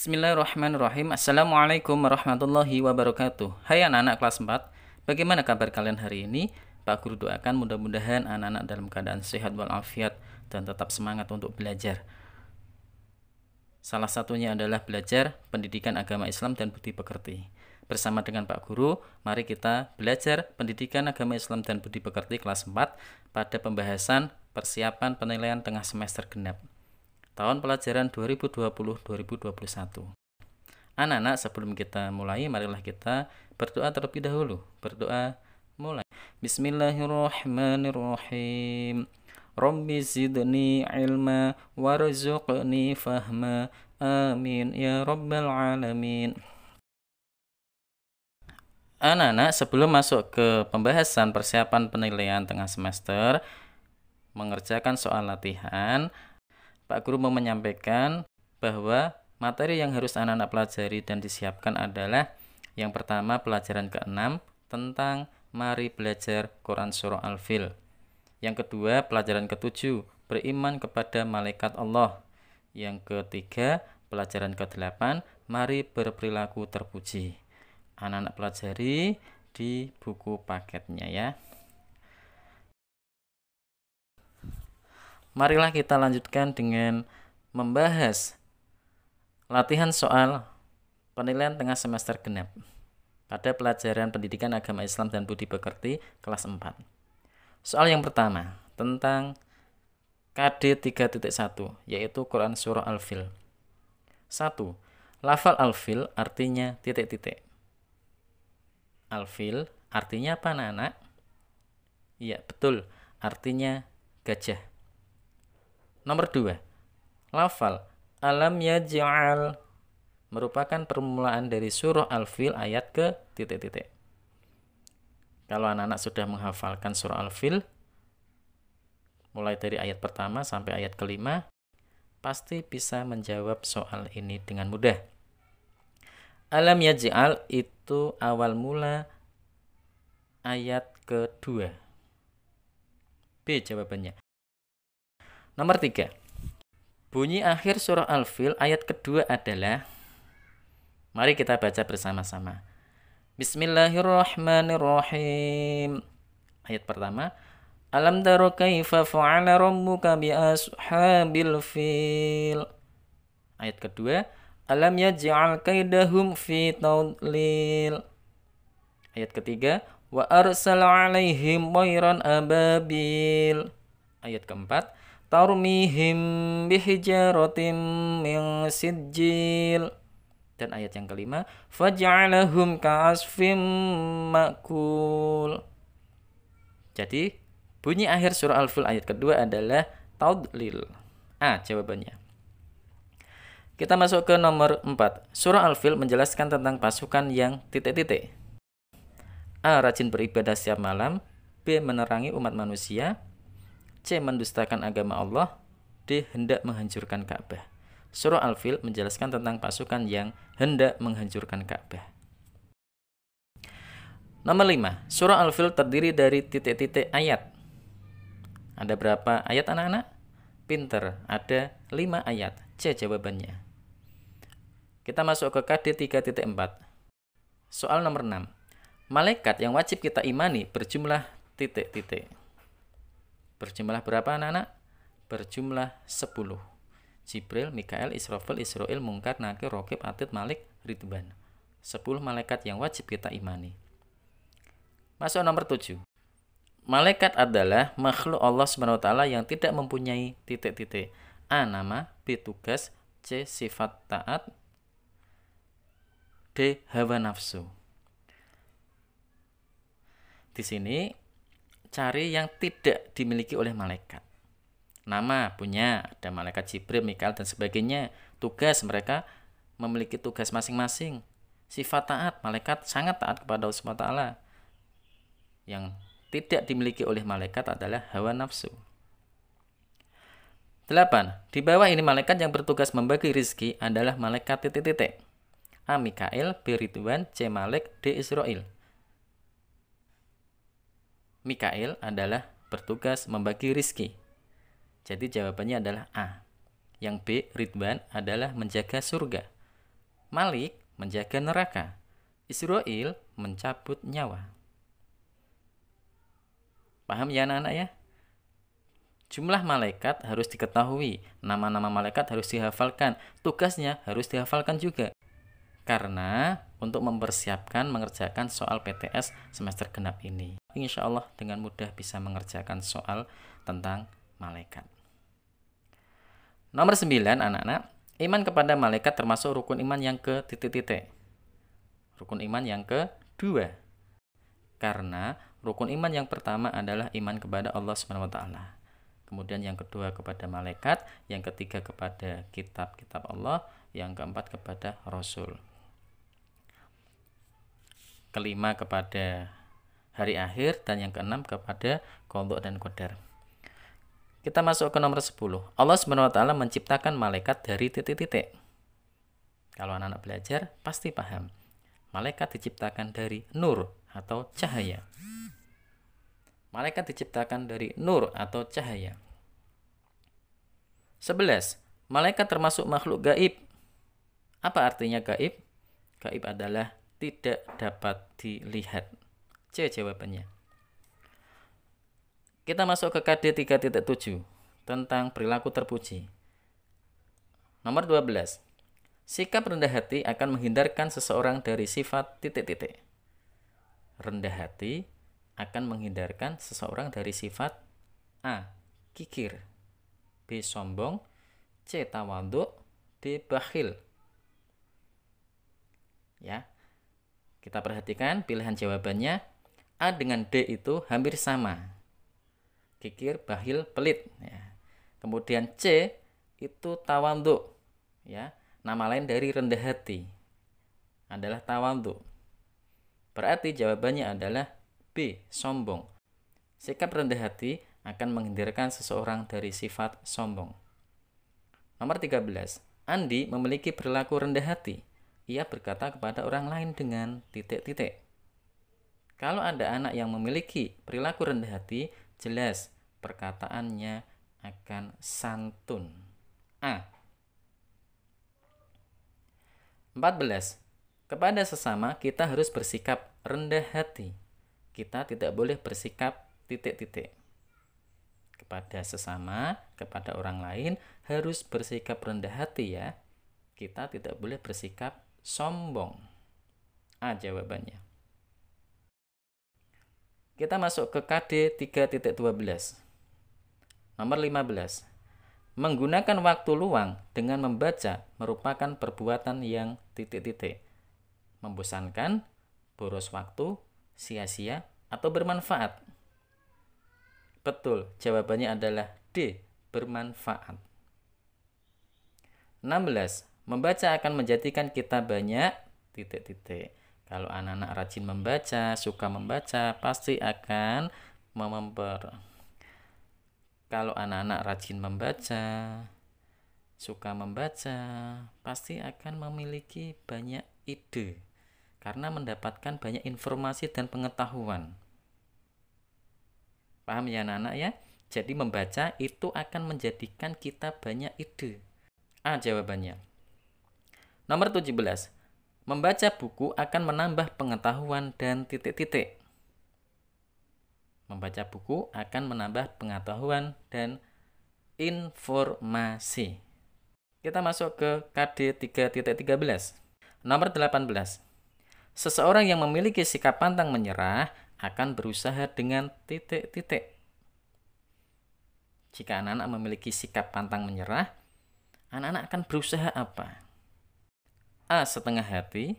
Bismillahirrahmanirrahim. Assalamualaikum warahmatullahi wabarakatuh. Hai anak-anak kelas 4, bagaimana kabar kalian hari ini? Pak Guru doakan mudah-mudahan anak-anak dalam keadaan sehat walafiat dan tetap semangat untuk belajar. Salah satunya adalah belajar pendidikan agama Islam dan budi pekerti. Bersama dengan Pak Guru, mari kita belajar pendidikan agama Islam dan budi pekerti kelas 4 pada pembahasan persiapan penilaian tengah semester genap tahun pelajaran 2020-2021. Anak-anak, sebelum kita mulai, marilah kita berdoa terlebih dahulu. Berdoa mulai. Bismillahirrahmanirrahim. Rabbi zidni ilma warzuqni fahma. Amin ya rabbal alamin. Anak-anak, sebelum masuk ke pembahasan persiapan penilaian tengah semester, mengerjakan soal latihan, Pak Guru mau menyampaikan bahwa materi yang harus anak-anak pelajari dan disiapkan adalah yang pertama pelajaran ke-6 tentang mari belajar Quran Surah Al-Fil. Yang kedua pelajaran ke-7 beriman kepada malaikat Allah. Yang ketiga pelajaran ke-8 mari berperilaku terpuji. Anak-anak pelajari di buku paketnya ya. Marilah kita lanjutkan dengan membahas latihan soal penilaian tengah semester genap pada pelajaran pendidikan agama Islam dan budi pekerti kelas 4. Soal yang pertama tentang KD 3.1 yaitu Quran Surah Al-Fil. 1. Lafal Al-Fil artinya titik-titik. Al-Fil artinya apa anak-anak? Iya betul, artinya gajah. Nomor 2, lafal alam yaj'al merupakan permulaan dari surah Al-Fil ayat ke titik-titik. Kalau anak-anak sudah menghafalkan surah Al-Fil mulai dari ayat pertama sampai ayat kelima, pasti bisa menjawab soal ini dengan mudah. Alam yaj'al itu awal mula ayat kedua. B jawabannya. Nomor 3. Bunyi akhir surah Al-Fil ayat kedua adalah, mari kita baca bersama-sama. Bismillahirrahmanirrahim. Ayat pertama, Alam tara kaifa fa'ala rabbuka bi ashabil fil. Ayat kedua, Alam yaj'al kaidahum fi tadlil. Ayat ketiga, wa arsala 'alaihim thayran ababil. Ayat keempat, tarmihim bihijaratin min sijil. Dan ayat yang kelima, faj'alahum ka'asfim ma'kul. Jadi bunyi akhir surah Al-Fil ayat kedua adalah tadlil. A jawabannya. Kita masuk ke nomor 4. Surah Al-Fil menjelaskan tentang pasukan yang titik-titik. A. Rajin beribadah setiap malam. B. Menerangi umat manusia. C. Mendustakan agama Allah. D. Hendak menghancurkan Ka'bah. Surah Al-Fil menjelaskan tentang pasukan yang hendak menghancurkan Ka'bah. Nomor 5. Surah Al-Fil terdiri dari titik-titik ayat. Ada berapa ayat anak-anak? Pinter, ada 5 ayat. C jawabannya. Kita masuk ke KD 3.4. Soal nomor 6. Malaikat yang wajib kita imani berjumlah titik-titik. Berjumlah berapa anak-anak? Berjumlah 10. Jibril, Mikael, Israfil, Israil, Munkar, Nakir, Raqib, Atid, Malik, Ridwan. 10 malaikat yang wajib kita imani. Masuk nomor 7. Malaikat adalah makhluk Allah SWT yang tidak mempunyai titik-titik. A. Nama. B. Tugas. C. Sifat taat. D. Hawa nafsu. Di sini cari yang tidak dimiliki oleh malaikat. Nama punya, ada malaikat Jibril, Mikael dan sebagainya. Tugas mereka memiliki tugas masing-masing. Sifat taat, malaikat sangat taat kepada Allah SWT. Yang tidak dimiliki oleh malaikat adalah hawa nafsu. 8. Di bawah ini malaikat yang bertugas membagi rizki adalah malaikat titik-titik. A. Mikael, B. Ridwan, C. Malik, D. Israil. Mikael adalah bertugas membagi rizki. Jadi jawabannya adalah A. Yang B, Ridwan, adalah menjaga surga. Malik menjaga neraka. Israil mencabut nyawa. Paham ya anak-anak ya? Jumlah malaikat harus diketahui, nama-nama malaikat harus dihafalkan, tugasnya harus dihafalkan juga. Karena untuk mempersiapkan mengerjakan soal PTS semester genap ini. Insya Allah dengan mudah bisa mengerjakan soal tentang malaikat. Nomor 9 anak-anak, iman kepada malaikat termasuk rukun iman yang ke titik-titik. Rukun iman yang kedua. Karena rukun iman yang pertama adalah iman kepada Allah SWT. Kemudian yang kedua kepada malaikat, yang ketiga kepada kitab-kitab Allah, yang keempat kepada Rasul. Kelima kepada hari akhir, dan yang keenam kepada qadha dan qadar. Kita masuk ke nomor 10. Allah SWT menciptakan malaikat dari titik-titik. Kalau anak-anak belajar pasti paham. Malaikat diciptakan dari nur atau cahaya. Malaikat diciptakan dari nur atau cahaya. 11. Malaikat termasuk makhluk gaib. Apa artinya gaib? Gaib adalah tidak dapat dilihat. C jawabannya. Kita masuk ke KD 3.7 tentang perilaku terpuji. Nomor 12. Sikap rendah hati akan menghindarkan seseorang dari sifat titik-titik. Rendah hati akan menghindarkan seseorang dari sifat A. Kikir, B. Sombong, C. Tawadhu, D. Bakhil. Ya, kita perhatikan pilihan jawabannya. A dengan D itu hampir sama. Kikir, bakhil, pelit. Ya. Kemudian C itu tawadhu. Ya, nama lain dari rendah hati adalah tawadhu. Berarti jawabannya adalah B. Sombong. Sikap rendah hati akan menghindarkan seseorang dari sifat sombong. Nomor 13. Andi memiliki perilaku rendah hati. Ia berkata kepada orang lain dengan titik-titik. Kalau ada anak yang memiliki perilaku rendah hati, jelas perkataannya akan santun. A. 14. Kepada sesama kita harus bersikap rendah hati. Kita tidak boleh bersikap titik-titik. Kepada sesama, kepada orang lain harus bersikap rendah hati ya. Kita tidak boleh bersikap sombong. A jawabannya. Kita masuk ke KD 3.12. Nomor 15. Menggunakan waktu luang dengan membaca merupakan perbuatan yang titik-titik. Membosankan, boros waktu, sia-sia, atau bermanfaat? Betul, jawabannya adalah D, bermanfaat. 16. Membaca akan menjadikan kita banyak titik-titik. Kalau anak-anak rajin membaca, suka membaca, pasti akan Kalau anak-anak rajin membaca, suka membaca, pasti akan memiliki banyak ide. Karena mendapatkan banyak informasi dan pengetahuan. Paham ya anak-anak ya? Jadi membaca itu akan menjadikan kita banyak ide. A jawabannya. Nomor 17. Membaca buku akan menambah pengetahuan dan titik-titik. Membaca buku akan menambah pengetahuan dan informasi. Kita masuk ke KD 3.13. Nomor 18. Seseorang yang memiliki sikap pantang menyerah akan berusaha dengan titik-titik. Jika anak-anak memiliki sikap pantang menyerah, anak-anak akan berusaha apa? A. Setengah hati,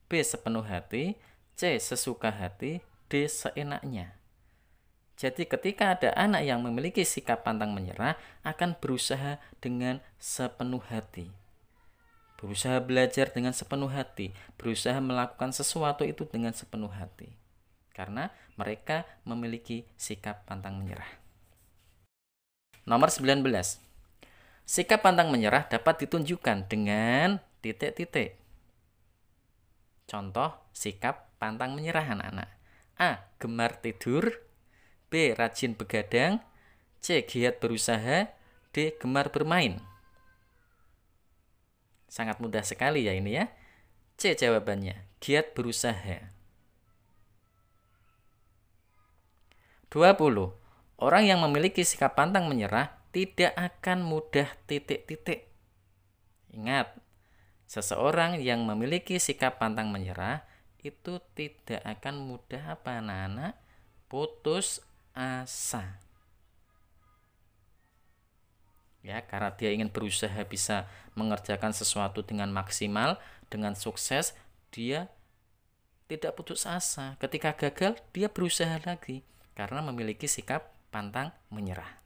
B. Sepenuh hati, C. Sesuka hati, D. Seenaknya. Jadi ketika ada anak yang memiliki sikap pantang menyerah akan berusaha dengan sepenuh hati. Berusaha belajar dengan sepenuh hati, berusaha melakukan sesuatu itu dengan sepenuh hati. Karena mereka memiliki sikap pantang menyerah. Nomor 19. Sikap pantang menyerah dapat ditunjukkan dengan titik-titik. Contoh sikap pantang menyerah anak-anak. A. Gemar tidur, B. Rajin begadang, C. Giat berusaha, D. Gemar bermain. Sangat mudah sekali ya ini ya. C jawabannya, giat berusaha. 20. Orang yang memiliki sikap pantang menyerah tidak akan mudah titik-titik. Ingat, seseorang yang memiliki sikap pantang menyerah itu tidak akan mudah apa anak-anak? Putus asa. Ya, karena dia ingin berusaha bisa mengerjakan sesuatu dengan maksimal, dengan sukses, dia tidak putus asa. Ketika gagal, dia berusaha lagi karena memiliki sikap pantang menyerah.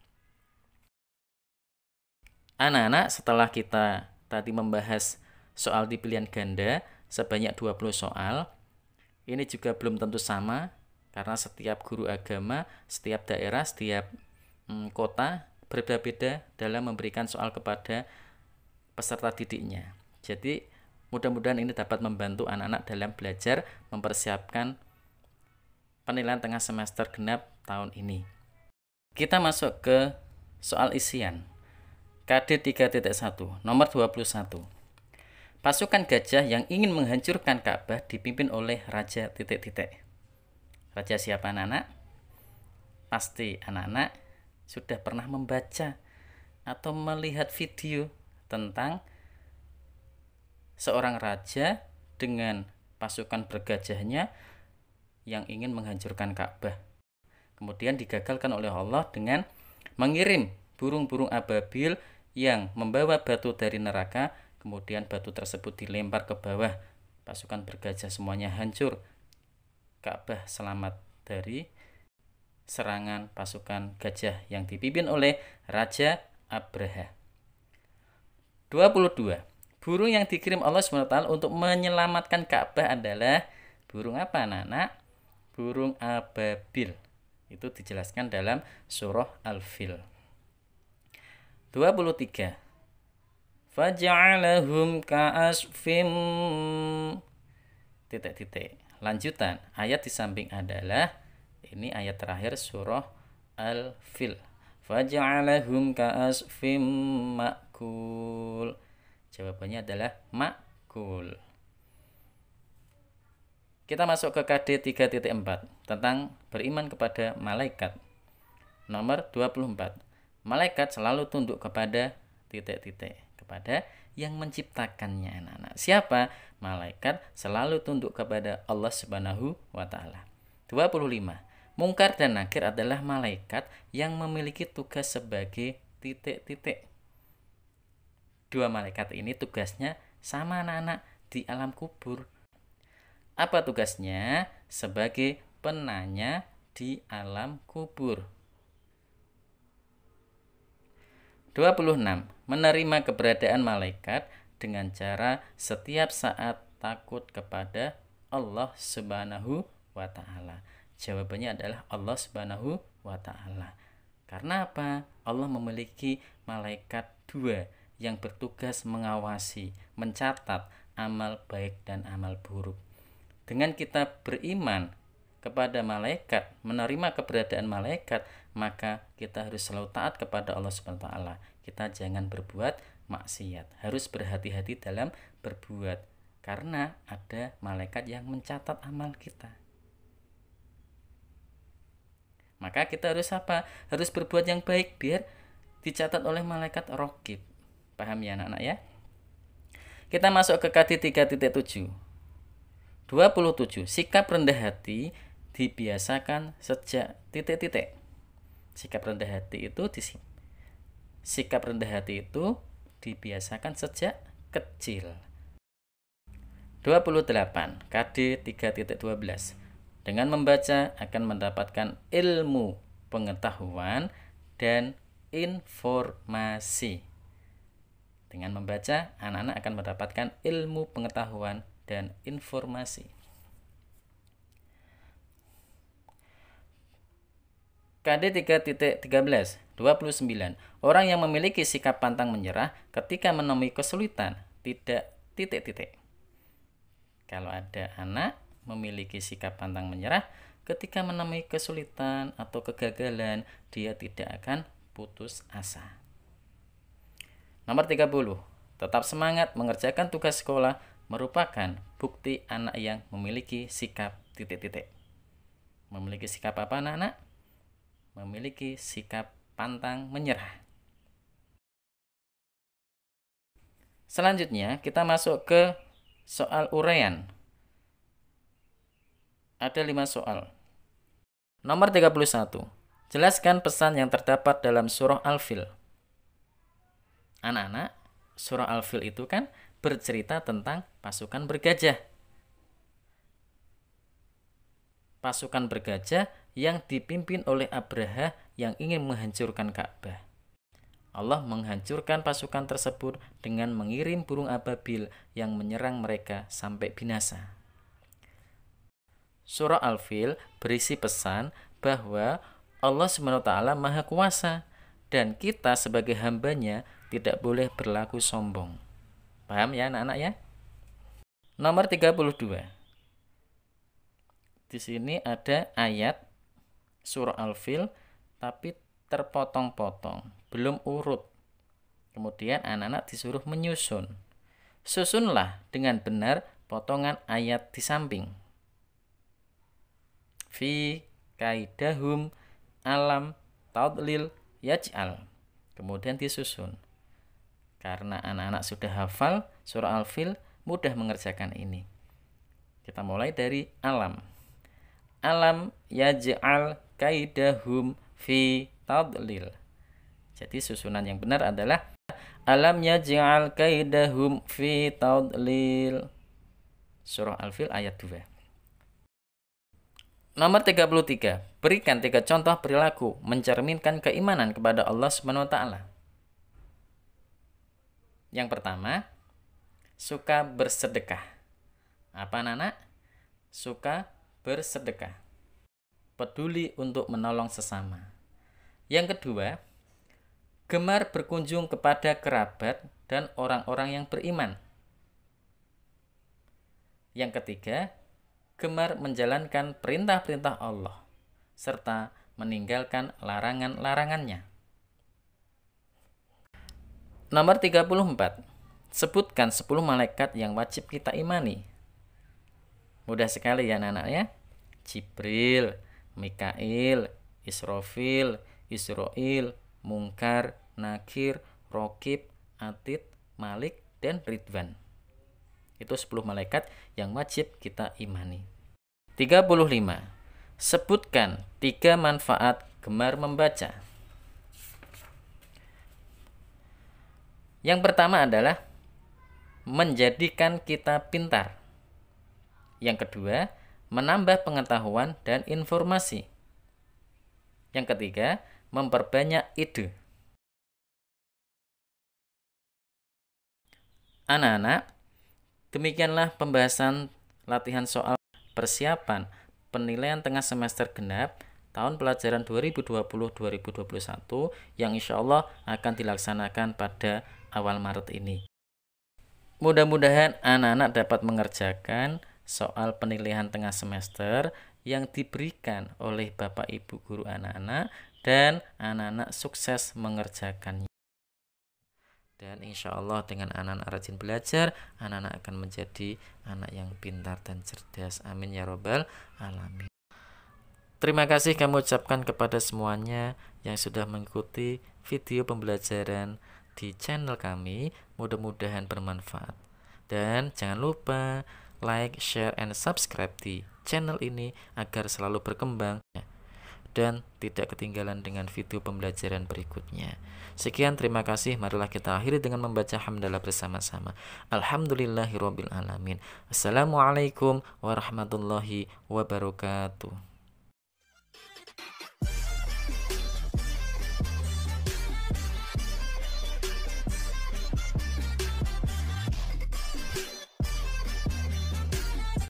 Anak-anak, setelah kita tadi membahas soal di pilihan ganda sebanyak 20 soal, ini juga belum tentu sama karena setiap guru agama, setiap daerah, setiap kota berbeda-beda dalam memberikan soal kepada peserta didiknya. Jadi mudah-mudahan ini dapat membantu anak-anak dalam belajar mempersiapkan penilaian tengah semester genap tahun ini. Kita masuk ke soal isian. KD 3.1 nomor 21. Pasukan gajah yang ingin menghancurkan Ka'bah dipimpin oleh Raja titik-titik. Raja siapa anak-anak? Pasti anak-anak sudah pernah membaca atau melihat video tentang seorang raja dengan pasukan bergajahnya yang ingin menghancurkan Ka'bah. Kemudian digagalkan oleh Allah dengan mengirim burung-burung ababil yang membawa batu dari neraka. Kemudian batu tersebut dilempar ke bawah. Pasukan bergajah semuanya hancur. Ka'bah selamat dari serangan pasukan gajah yang dipimpin oleh Raja Abraha. 22. Burung yang dikirim Allah SWT untuk menyelamatkan Ka'bah adalah burung apa anak-anak? Burung ababil. Itu dijelaskan dalam surah Al-Fil. 23. Faja'alahum ka'asfim titik-titik. Lanjutan ayat di samping adalah ini ayat terakhir surah Al-Fil. Faja'alahum ka'asfim ma'kul. Jawabannya adalah ma'kul. Kita masuk ke KD 3.4 tentang beriman kepada malaikat. Nomor 24. Malaikat selalu tunduk kepada titik-titik, kepada yang menciptakannya anak-anak. Siapa? Malaikat selalu tunduk kepada Allah Subhanahu wa taala. 25. Mungkar dan Nakir adalah malaikat yang memiliki tugas sebagai titik-titik. Dua malaikat ini tugasnya sama anak-anak di alam kubur. Apa tugasnya? Sebagai penanya di alam kubur. 26. Menerima keberadaan malaikat dengan cara setiap saat takut kepada Allah Subhanahu wa taala. Jawabannya adalah Allah Subhanahu wa taala. Karena apa? Allah memiliki malaikat dua yang bertugas mengawasi, mencatat amal baik dan amal buruk. Dengan kita beriman kepada malaikat, menerima keberadaan malaikat, maka kita harus selalu taat kepada Allah Subhanahu wa taala. Kita jangan berbuat maksiat, harus berhati-hati dalam berbuat karena ada malaikat yang mencatat amal kita. Maka kita harus apa? Harus berbuat yang baik biar dicatat oleh malaikat raqib. Paham ya anak-anak ya? Kita masuk ke KD 3.7. 27. Sikap rendah hati dibiasakan sejak titik-titik. Sikap rendah hati itu dibiasakan sejak kecil. 28. KD 3.12. Dengan membaca akan mendapatkan ilmu, pengetahuan, dan informasi. Dengan membaca, anak-anak akan mendapatkan ilmu, pengetahuan, dan informasi. KD 3.13 29. Orang yang memiliki sikap pantang menyerah ketika menemui kesulitan tidak titik-titik. Kalau ada anak memiliki sikap pantang menyerah ketika menemui kesulitan atau kegagalan, dia tidak akan putus asa. Nomor 30. Tetap semangat mengerjakan tugas sekolah merupakan bukti anak yang memiliki sikap titik-titik. Memiliki sikap apa anak-anak? Memiliki sikap pantang menyerah. Selanjutnya kita masuk ke soal uraian. Ada 5 soal. Nomor 31. Jelaskan pesan yang terdapat dalam surah Al-Fil. Anak-anak, surah Al-Fil itu kan bercerita tentang pasukan bergajah. Pasukan bergajah yang dipimpin oleh Abraha yang ingin menghancurkan Ka'bah. Allah menghancurkan pasukan tersebut dengan mengirim burung ababil yang menyerang mereka sampai binasa. Surah Al-Fil berisi pesan bahwa Allah SWT Maha Kuasa dan kita sebagai hambanya tidak boleh berlaku sombong. Paham ya anak-anak ya? Nomor 32. Di sini ada ayat surah Al-Fil tapi terpotong-potong, belum urut. Kemudian anak-anak disuruh menyusun. Susunlah dengan benar potongan ayat di samping. Fi kaidahum alam tadlil yaj'al. Kemudian disusun. Karena anak-anak sudah hafal surah Al-Fil, mudah mengerjakan ini. Kita mulai dari alam. Alam yaj'al kaidahum fi tadlil. Jadi susunan yang benar adalah alam yaj'al kaidahum fi tadlil. Surah Al-Fil ayat 2. Nomor 33. Berikan 3 contoh perilaku mencerminkan keimanan kepada Allah Subhanahu wa taala. Yang pertama, suka bersedekah. Apa anak-anak? Suka bersedekah. Peduli untuk menolong sesama. Yang kedua, gemar berkunjung kepada kerabat dan orang-orang yang beriman. Yang ketiga, gemar menjalankan perintah-perintah Allah serta meninggalkan larangan-larangannya. Nomor 34. Sebutkan 10 malaikat yang wajib kita imani. Mudah sekali ya anak-anak ya. Jibril, Mikail, Israfil, Israil, Munkar, Nakir, Rokib, Atid, Malik, dan Ridwan. Itu 10 malaikat yang wajib kita imani. 35. Sebutkan 3 manfaat gemar membaca. Yang pertama adalah menjadikan kita pintar. Yang kedua, menambah pengetahuan dan informasi. Yang ketiga, memperbanyak ide. Anak-anak, demikianlah pembahasan latihan soal persiapan penilaian tengah semester genap tahun pelajaran 2020-2021 yang insya Allah akan dilaksanakan pada awal Maret ini. Mudah-mudahan anak-anak dapat mengerjakan soal penilaian tengah semester yang diberikan oleh Bapak Ibu guru anak-anak dan anak-anak sukses mengerjakannya. Dan insya Allah dengan anak-anak rajin belajar, anak-anak akan menjadi anak yang pintar dan cerdas. Amin ya robbal alamin. Terima kasih kami ucapkan kepada semuanya yang sudah mengikuti video pembelajaran di channel kami. Mudah-mudahan bermanfaat. Dan jangan lupa like, share, and subscribe di channel ini agar selalu berkembang dan tidak ketinggalan dengan video pembelajaran berikutnya. Sekian, terima kasih. Marilah kita akhiri dengan membaca hamdalah bersama-sama. Alhamdulillahirabbil alamin. Assalamualaikum warahmatullahi wabarakatuh.